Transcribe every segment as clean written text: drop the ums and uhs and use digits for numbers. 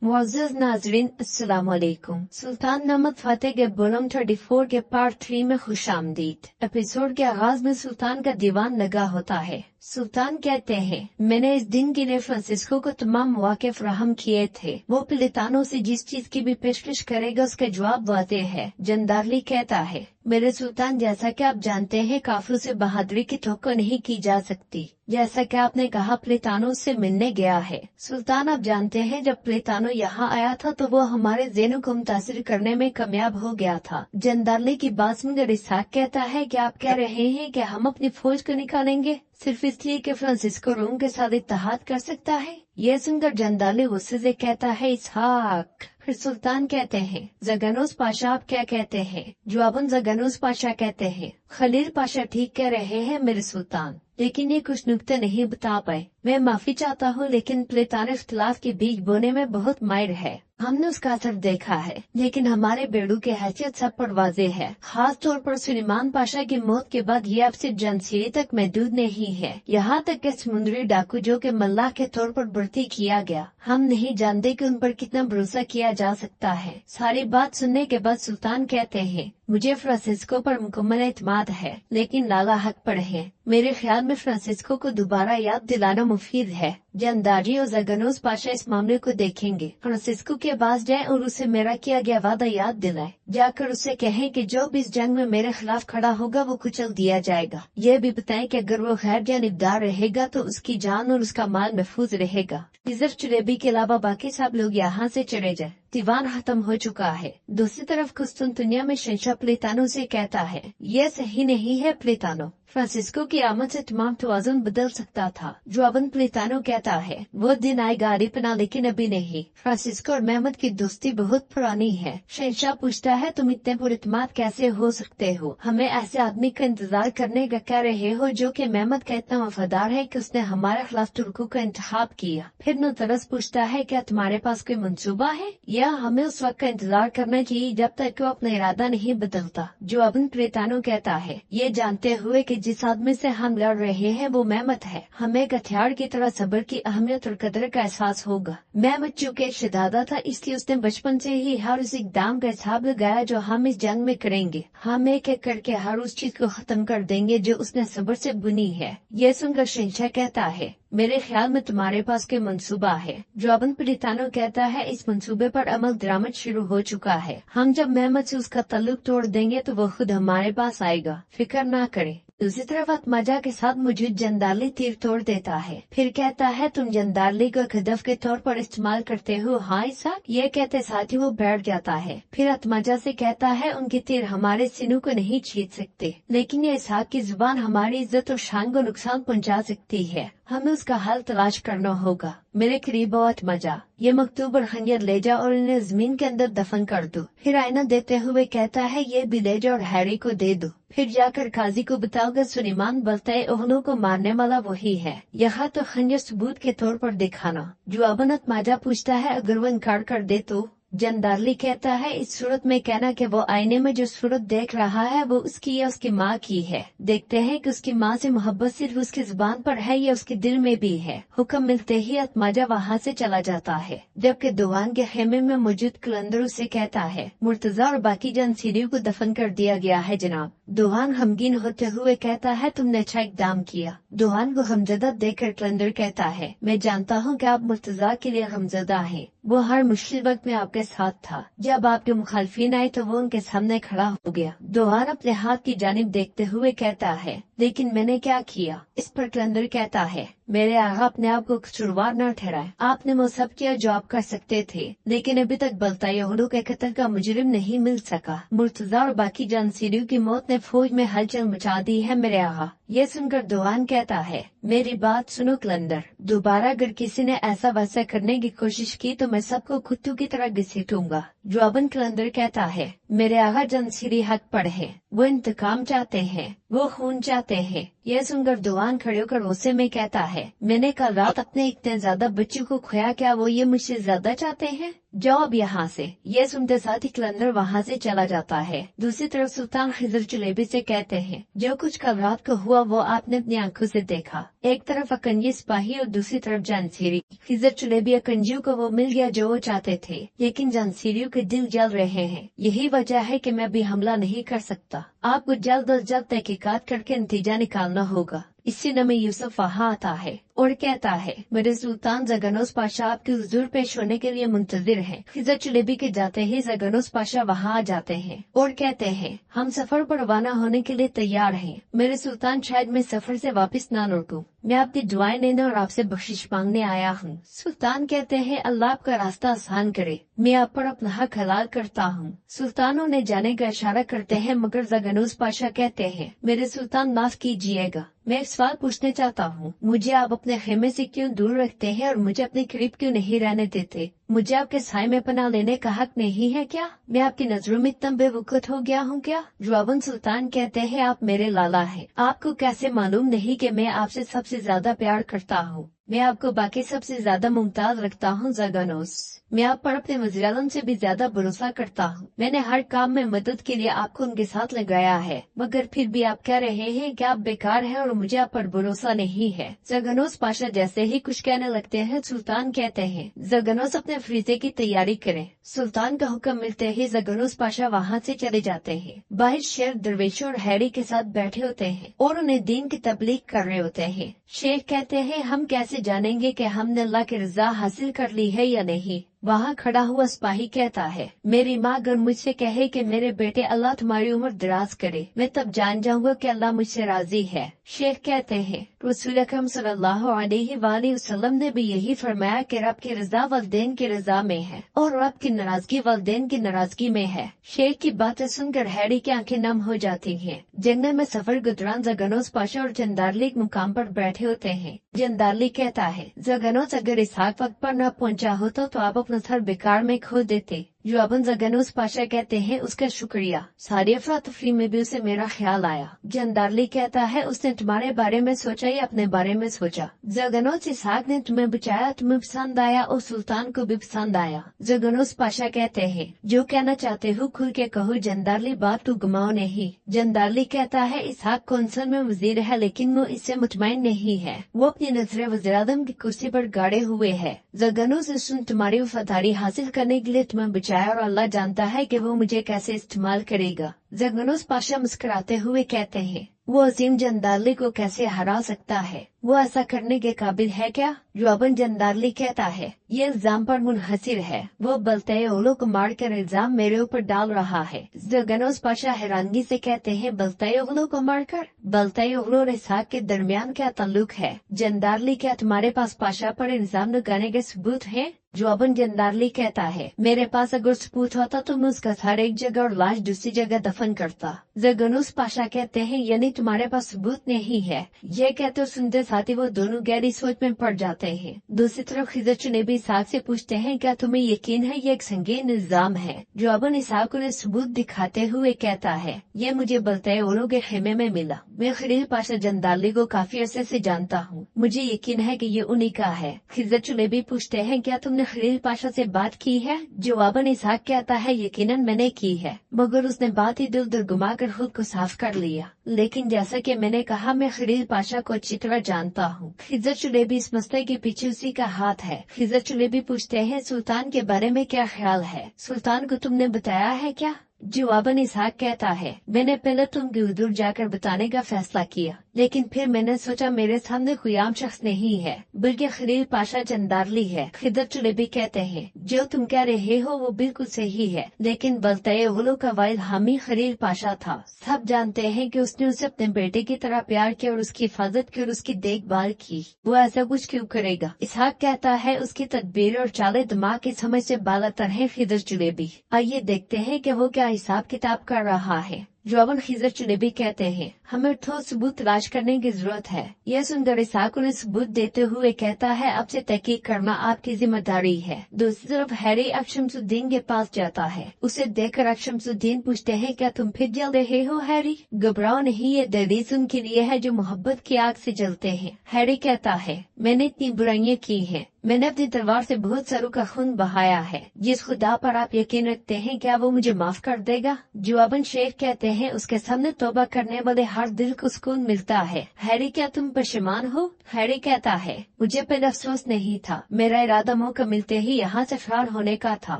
मुअज़्ज़ज़ नाज़रीन, अस्सलाम वालेकुम। सुल्तान नमत फ़तेह के बोलम 34 के पार्ट 3 में खुशामदीद। एपिसोड के आगाज में सुल्तान का दीवान लगा होता है। सुल्तान कहते हैं, मैंने इस दिन के लिए फ्रांसिस्को को तमाम मौके फराहम किए थे। वो पिलितानो से जिस चीज की भी पेशकश करेगा उसका जवाब वाज़ेह है। जंदारली कहता है, मेरे सुल्तान, जैसा कि आप जानते हैं काफिरों से बहादुरी की ठोकर नहीं की जा सकती। जैसा कि आपने कहा प्लेतानो से मिलने गया है। सुल्तान, आप जानते हैं जब प्लेतानो यहाँ आया था तो वो हमारे ज़हनों को मुतासिर करने में कामयाब हो गया था। जंदारली की बात सुनकर इसहाक कहता है कि आप कह रहे हैं कि हम अपनी फौज को निकालेंगे सिर्फ इसलिए कि फ्रांसिस्को रोम के साथ इत्तेहाद कर सकता है। यह सुनकर जंदारली गुस्से से कहता है, इसहाक। फिर सुल्तान कहते हैं, ज़गानोस पाशा आप क्या कहते हैं? जवाबन ज़गानोस पाशा कहते हैं, खलील पाशा ठीक कह रहे हैं मेरे सुल्तान, लेकिन ये कुछ नुक्ते नहीं बता पाए। मैं माफी चाहता हूँ, लेकिन प्लेतानो इख्तिलाफ के बीज बोने में बहुत माहिर है। हमने उसका असर देखा है, लेकिन हमारे बेड़ू की हैसियत सब पर वाज़ेह है। खास तौर पर सुलेमान पाशा की मौत के बाद ये अब सिर्फ जंसीरी तक महदूद नहीं है, यहाँ तक कि समुद्री डाकू जो कि मल्लाह के तौर पर भर्ती किया गया, हम नहीं जानते कि उन पर कितना भरोसा किया जा सकता है। सारी बात सुनने के बाद सुल्तान कहते हैं, मुझे फ्रांसिस्को पर मुकम्मल एतमाद है, लेकिन लाला हक पर है। मेरे ख्याल में फ्रांसिस्को को दोबारा याद दिलाना मुफीद है। जंदारी और ज़गानोस पाशा इस मामले को देखेंगे। फ्रांसिस्को के पास जाएं और उसे मेरा किया गया वादा याद दिलाएं। जाकर उसे कहें कि जो भी इस जंग में मेरे खिलाफ खड़ा होगा वो कुचल दिया जाएगा। ये भी बताएं कि अगर वो खैर जानिबदार रहेगा तो उसकी जान और उसका माल महफूज रहेगा। सिर्फ चुरेबी के अलावा बाकी सब लोग यहाँ से चले जाएं। दीवान खत्म हो चुका है। दूसरी तरफ कुस्तुनतुनिया में शहंशाह प्लेतानो से कहता है, यह सही नहीं है प्लेतानो, फ्रांसिस्को की आमद से तमाम तवाज़ुन बदल सकता था। जवाबन प्लेतानो कहता है, वो दिन आएगा अरिपना, लेकिन अभी नहीं। फ्रांसिस्को और महमद की दोस्ती बहुत पुरानी है। शहंशाह पूछता है, तुम इतने पुरइत्माद कैसे हो सकते हो? हमें ऐसे आदमी का इंतजार करने का कह रहे हो जो कि महमद का इतना वफादार है कि उसने हमारे खिलाफ तुर्कों का इंतखाब किया। फिर नुतरस पूछता है, क्या तुम्हारे पास कोई मंसूबा है या हमें उस वक्त का इंतजार करना चाहिए जब तक वो अपना इरादा नहीं बदलता? जवाबन प्लेतानो कहता है, ये जानते हुए कि जिस आदमी से हम लड़ रहे हैं वो महमद है, हमें एक हथियार की तरह सब्र की अहमियत और कदर का एहसास होगा। महमद चूँकि शहजादा था, इसलिए उसने बचपन से ही हर उस इकदाम का हिसाब लगाया जो हम इस जंग में करेंगे। हम एक एक करके हर उस चीज को खत्म कर देंगे जो उसने सब्र से बुनी है। यह सुनकर शहंशाह कहता है, मेरे ख्याल में तुम्हारे पास कोई मंसूबा है। जवाबन प्लेतानो कहता है, इस मंसूबे पर अमल दरामद शुरू हो चुका है। हम जब महमद से उसका ताल्लुक तोड़ देंगे तो वो खुद हमारे पास आएगा, फिक्र ना करें। दूसरी तरफ अतमाजा के साथ मौजूद जंदारली तीर तोड़ देता है। फिर कहता है, तुम जंदारली को हदफ के तौर पर इस्तेमाल करते हो? हाँ इसहाक। ये कहते साथ ही वो बैठ जाता है। फिर अतमाजा से कहता है, उनके तीर हमारे सीनों को नहीं छीन सकते, लेकिन ये इसहाक की जुबान हमारी इज्जत और शान को नुकसान पहुँचा सकती है। हमें उसका हल तलाश करना होगा। मेरे करीब आओ अतमाजा, ये मकतूब और खंजर ले जाओ और इन्हें जमीन के अंदर दफन कर दो। फिर आईना देते हुए कहता है, ये भी ले जाओ और हैरी को दे दो। फिर जाकर काजी को बताओगे सुलेमान बलताए ओहलों को मारने वाला वही है। यहाँ तो खंजर सबूत के तौर पर दिखाना। जवाबन अतमाजा पूछता है, अगर वो इनकार कर दे तो? जंदारली कहता है, इस सूरत में कहना कि वो आईने में जो सूरत देख रहा है वो उसकी या उसकी माँ की है। देखते हैं कि उसकी माँ से मोहब्बत सिर्फ उसकी जुबान पर है या उसके दिल में भी है। हुक्म मिलते ही अतमाजा वहाँ से चला जाता है, जबकि दोहान के खेमे में मौजूद कलंदर उसे कहता है, मुर्तजा और बाकी जंसीरियों को दफन कर दिया गया है जनाब। दोहान गमगीन होते हुए कहता है, तुमने अच्छा इकदाम किया। दोहान को गमजदा देखकर कलंदर कहता है, मैं जानता हूँ कि आप मुर्तजा के लिए गमजदा हैं। वो हर मुश्किल वक्त में आपके साथ था। जब आपके मुखालफिन आए तो वो उनके सामने खड़ा हो गया। दोहान अपने हाथ की जानिब देखते हुए कहता है, लेकिन मैंने क्या किया? इस पर कलंदर कहता है, मेरे आगा अपने आप को कसूरवार न ठहराए। आपने वो सब किया जो आप कर सकते थे, लेकिन अभी तक बलताई यहूदियों के कत्ल का मुजरिम नहीं मिल सका। मुर्तजा और बाकी जंसीरियों की मौत ने फौज में हलचल मचा दी है मेरे आगा। ये सुनकर दोहान कहता है, मेरी बात सुनो कलंदर, दोबारा अगर किसी ने ऐसा वैसा करने की कोशिश की तो मैं सबको कुत्तों की तरह घसीटूंगा। जवाबन कलंदर कहता है, मेरे आगा जंसीरी हक पर है, वो इंतकाम चाहते हैं, वो खून चाहते हैं। यह सुनकर दोहान खड़े होकर गुस्से में कहता है, मैंने कल रात अपने इतने ज्यादा बच्चों को खोया, क्या वो ये मुझसे ज्यादा चाहते हैं? जाओ अब यहाँ से। ये सुनते साथ ही कलंदर वहाँ से चला जाता है। दूसरी तरफ सुल्तान खिजर जुलेबी से कहते हैं, जो कुछ कल रात को हुआ वो आपने अपनी आंखों से देखा। एक तरफ अकंजी सिपाही और दूसरी तरफ जानसीरी। खिजर जुलेबी अकंजियों को वो मिल गया जो वो चाहते थे, लेकिन जानसीरियों के दिल जल रहे हैं। यही वजह है कि मैं अभी हमला नहीं कर सकता। आपको जल्द अज जल्द तहकीकात करके नतीजा निकालना होगा। इसी नमे यूसुफ वहाँ आता है और कहता है, मेरे सुल्तान ज़गनोस पाशा आपके हुजूर पेश होने के लिए मुंतजिर हैं। खिजर जुलेबी के जाते ही ज़गनोस पाशा वहाँ आ जाते हैं और कहते हैं, हम सफर पर रवाना होने के लिए तैयार हैं। मेरे सुल्तान शायद मैं सफर से वापस ना लौटूं। मैं आपकी दुआएं लेने और आपसे बख्शिश मांगने आया हूँ। सुल्तान कहते हैं, अल्लाह आपका रास्ता आसान करे। मैं आप पर अपना हक हलाल करता हूँ। सुल्तान उन्हें जाने का इशारा करते हैं, मगर ज़गनोस पाशा कहते हैं, मेरे सुल्तान माफ कीजिएगा, मैं एक सवाल पूछना चाहता हूँ। मुझे आप अपने खेमे से क्यों दूर रखते हैं और मुझे अपने करीब क्यों नहीं रहने देते? मुझे आपके साए में पनाह लेने का हक नहीं है क्या? मैं आपकी नजरों में इतना बेवकूफ हो गया हूँ क्या? जवाबन सुल्तान कहते हैं, आप मेरे लाला हैं। आपको कैसे मालूम नहीं कि मैं आपसे सबसे ज्यादा प्यार करता हूँ? मैं आपको बाकी सबसे ज्यादा मुमताज रखता हूँ ज़गनोस। मैं आप पर अपने वज़ीर-ए-आज़म से भी ज्यादा भरोसा करता हूँ। मैंने हर काम में मदद के लिए आपको उनके साथ लगाया है, मगर फिर भी आप कह रहे हैं कि आप बेकार हैं और मुझे आप पर भरोसा नहीं है। ज़गनोस पाशा जैसे ही कुछ कहने लगते हैं, सुल्तान कहते हैं, ज़गनोस अपने फरीजे की तैयारी करें। सुल्तान का हुक्म मिलते ही ज़गनोस पाशा वहाँ से चले जाते हैं। बाहर शेर दरवेशों और हैरी के साथ बैठे होते हैं और उन्हें दीन की तबलीग कर रहे होते हैं। शेख कहते हैं, हम कैसे जानेंगे कि हमने अल्लाह की रजा हासिल कर ली है या नहीं? वहाँ खड़ा हुआ सिपाही कहता है, मेरी माँ अगर मुझसे कहे कि मेरे बेटे अल्लाह तुम्हारी उम्र दराज करे, मैं तब जान जाऊंगा कि अल्लाह मुझसे राजी है। शेख कहते हैं, रसूल अकरम सल्लल्लाहु अलैहि वसल्लम ने भी यही फरमाया कि रब की रजा वालिदैन की रजा में है और रब की नाराजगी वालिदैन की नाराजगी में है। शेख की बातें सुनकर हैरी की आंखें नम हो जाती हैं। जंगल में सफर के दौरान ज़गनोस पाशा और जंदारली एक मुकाम पर बैठे होते हैं। जंदारली कहता है, ज़गनोस अगर इसहाक वक्त पर न पहुंचा होता तो आप अपना सर बेकार में खो देते। जवाबन ज़गनोस पाशा कहते हैं, उसका शुक्रिया। सारी अफरा-तफरी में भी उसे मेरा ख्याल आया। जंदारली कहता है, उसने तुम्हारे बारे में सोचा या अपने बारे में सोचा? ज़गनोस, इसहाक ने तुम्हें बचाया, तुम्हें पसंद आया और सुल्तान को भी पसंद आया। ज़गनोस पाशा कहते हैं, जो कहना चाहते हो खुल के कहो। जंदारली, बात तू गमाओ नहीं। जंदारली कहता है, इसहाक कौंसल में वजीर है, लेकिन वो इससे मुतमईन नहीं है। वो अपनी नजरें वज़ीर-ए-आज़म की कुर्सी पर गाड़े हुए है। ज़गनोस, सुन, तुम्हारी वफादारी हासिल करने के लिए तुम्हें बचाया और अल्लाह जानता है कि वो मुझे कैसे इस्तेमाल करेगा। ज़गनोस पाशा मुस्कुराते हुए कहते हैं, वो अजीम जंदारली को कैसे हरा सकता है? वो ऐसा करने के काबिल है क्या? जवाबन जंदारली कहता है, ये इल्जाम पर मुनहसिर है। वो बलतय ओलो को मार कर इल्जाम मेरे ऊपर डाल रहा है। ज़गनोस पाशा हैरानगी से कहते हैं, बलतय ओलो को मारकर? बलतय ओलो और इसहाक के दरमियान क्या ताल्लुक है? जंदारली, क्या तुम्हारे पास पाशा पर इल्जाम लगाने के सबूत हैं? जवाबन जंदारली कहता है, मेरे पास अगर सबूत होता तो मैं उसका सर एक जगह और लाश दूसरी जगह दफन करता। ज़गनोस पाशा कहते हैं, यानी तुम्हारे पास सबूत नहीं है? ये कहते सुनते साथ ही वो दोनों गहरी सोच में पड़ जाते हैं। दूसरी तरफ खिजर जुलेबी इसहाक से पूछते हैं, क्या तुम्हें यकीन है ये एक संगीन इल्जाम है? जवाबन इसहाक उन्हें सबूत दिखाते हुए कहता है, ये मुझे बलतय ओलो के खेमे में मिला। मैं खलील पाशा जंदारली को काफी अरसे से जानता हूँ। मुझे यकीन है कि ये उन्हीं का है। खिजर जुलेबी पूछते हैं, क्या तुमने खलील पाशा से बात की है? जवाबन इसहाक कहता है, यकीनन मैंने की है, मगर उसने बात ही दिल दर घुमा कर खुद को साफ कर लिया। लेकिन जैसा कि मैंने कहा, मैं खलील पाशा को अच्छी तरह जानता हूँ। खिजर जुलेबी, इस मसले के पीछे उसी का हाथ है। खिजर जुलेबी पूछते हैं, सुल्तान के बारे में क्या ख्याल है? सुल्तान को तुमने बताया है क्या? जवाबन इसहाक कहता है, मैंने पहले तुमके हुजूर जाकर बताने का फैसला किया, लेकिन फिर मैंने सोचा मेरे सामने कोई आम शख्स नहीं है, बल्कि खलील पाशा जंदारली है। खिजर जुलेबी कहते हैं, जो तुम कह रहे हो वो बिल्कुल सही है, लेकिन बलतय ओलो का वाहिद हामी खलील पाशा था। सब जानते हैं कि उसने उसे अपने बेटे की तरह प्यार किया और उसकी हिफाजत की और उसकी देखभाल की। वो ऐसा कुछ क्यों करेगा? इसहाक कहता है, उसकी तदबीर और चाले दिमाग की समझ से बालातर है। खिजर जुलेबी, आइए देखते हैं कि वो क्या हिसाब किताब कर रहा है। जवाबन खिजर जुलेबी कहते हैं, हमें ठोस सबूत तलाश करने की जरूरत है। यह सुनकर इसहाक उन्हें सबूत देते हुए कहता है, अब से तहकीक करना आपकी जिम्मेदारी है। दूसरी तरफ हैरी अशमसुद्दीन के पास जाता है। उसे देखकर अशमसुद्दीन पूछते हैं, क्या तुम फिर जल रहे हो हैरी? घबराओ नहीं, ये दर्दीज उनके लिए है जो मोहब्बत की आग से जलते हैं। हैरी कहता है, मैंने इतनी बुराइयां की हैं, میں نے اپنی تلوار سے بہت ساروں کا خون بہایا ہے، جس خدا پر آپ یقین رکھتے ہیں کیا وہ مجھے معاف کر دے گا؟ جواباً شیخ کہتے ہیں اس کے سامنے توبہ کرنے والے ہر دل کو سکون ملتا ہے۔ ہیری کیا تم پشیمان ہو؟ ہیری کہتا ہے مجھے پھر افسوس نہیں تھا، میرا ارادہ موقع ملتے ہی یہاں سے فرار ہونے کا تھا،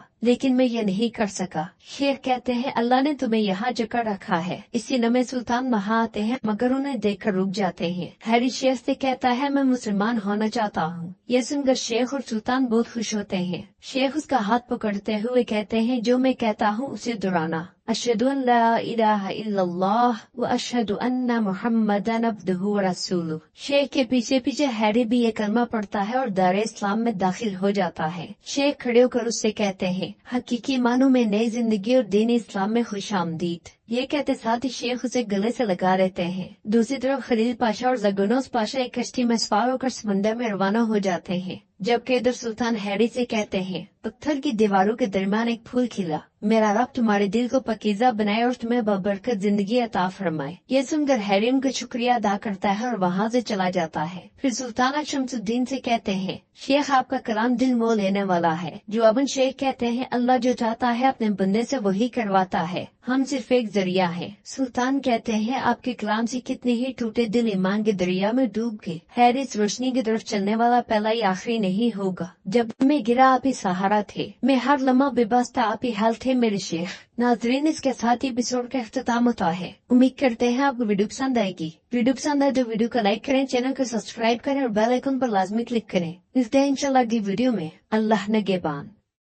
لیکن میں یہ نہیں کر سکا۔ شیخ کہتے ہیں اللہ نے تمہیں یہاں جکڑ رکھا ہے۔ اسی نمے سلطان وہاں آتے ہیں مگر انہیں دیکھ کر رک جاتے ہیں۔ ہیری شیخ سے کہتا ہے میں مسلمان ہونا چاہتا ہوں۔ یہ سن کر شیخ اور سلطان بہت خوش ہوتے ہیں۔ شیخ اس کا ہاتھ پکڑتے ہوئے کہتے ہیں جو میں کہتا ہوں اسے دہرانا، اشہد ان لا الہ الا اللہ و اشہد ان محمدن عبدہ و رسولہ۔ شیخ کے پیچھے پیچھے ہیری بھی یہ کلمہ پڑھتا ہے اور دار اسلام میں داخل ہو جاتا ہے۔ شیخ کھڑے ہو کر اس سے کہتے ہیں حقیقی معنوں میں نئی زندگی اور دین اسلام میں خوش آمدید۔ یہ کہتے ساتھ ہی شیخ اسے گلے سے لگا لیتے ہیں۔ دوسری طرف خلیل پاشا اور زگنوس پاشا ایک کشتی میں سوار ہو کر سمندر میں روانہ ہو جاتے ہیں، جبکہ ادھر سلطان ہیری سے کہتے ہیں پتھر کی دیواروں کے درمیان ایک پھول کھلا، میرا رب تمہارے دل کو پاکیزہ بنائے اور تمہیں ببرکت زندگی عطا فرمائے۔ یہ سن کر ہیری ان کا شکریہ ادا کرتا ہے اور وہاں سے چلا جاتا ہے۔ پھر سلطان شمس الدین سے کہتے ہیں شیخ آپ کا کلام دل مو لینے والا ہے۔ جواباً شیخ کہتے ہیں اللہ جو چاہتا ہے اپنے بندے سے وہی کرواتا ہے، ہم صرف ایک ذریعہ ہیں۔ سلطان کہتے ہیں آپ کے کلام سے کتنے ہی ٹوٹے دل ایمان کے دریا میں ڈوب گئے۔ ہیری اس روشنی کی طرف چلنے والا پہلا ہی آخری نہیں ہوگا، جب میں گرا آپ ہی سہارا تھے، میں ہر لمحہ بے بس تھا آپ ہی حال تھے میرے شیخ۔ ناظرین اس کے ساتھ ہی ایپیسوڈ کا اختتام ہوتا ہے۔ امید کرتے ہیں آپ کو ویڈیو پسند آئے گی۔ ویڈیو پسند آئے تو ویڈیو کو لائک کریں، چینل کو سبسکرائب کریں اور بیل آئیکن پر لازمی کلک کریں۔ ملتے ہیں انشاءاللہ اگلی ویڈیو میں۔ اللہ نگہبان۔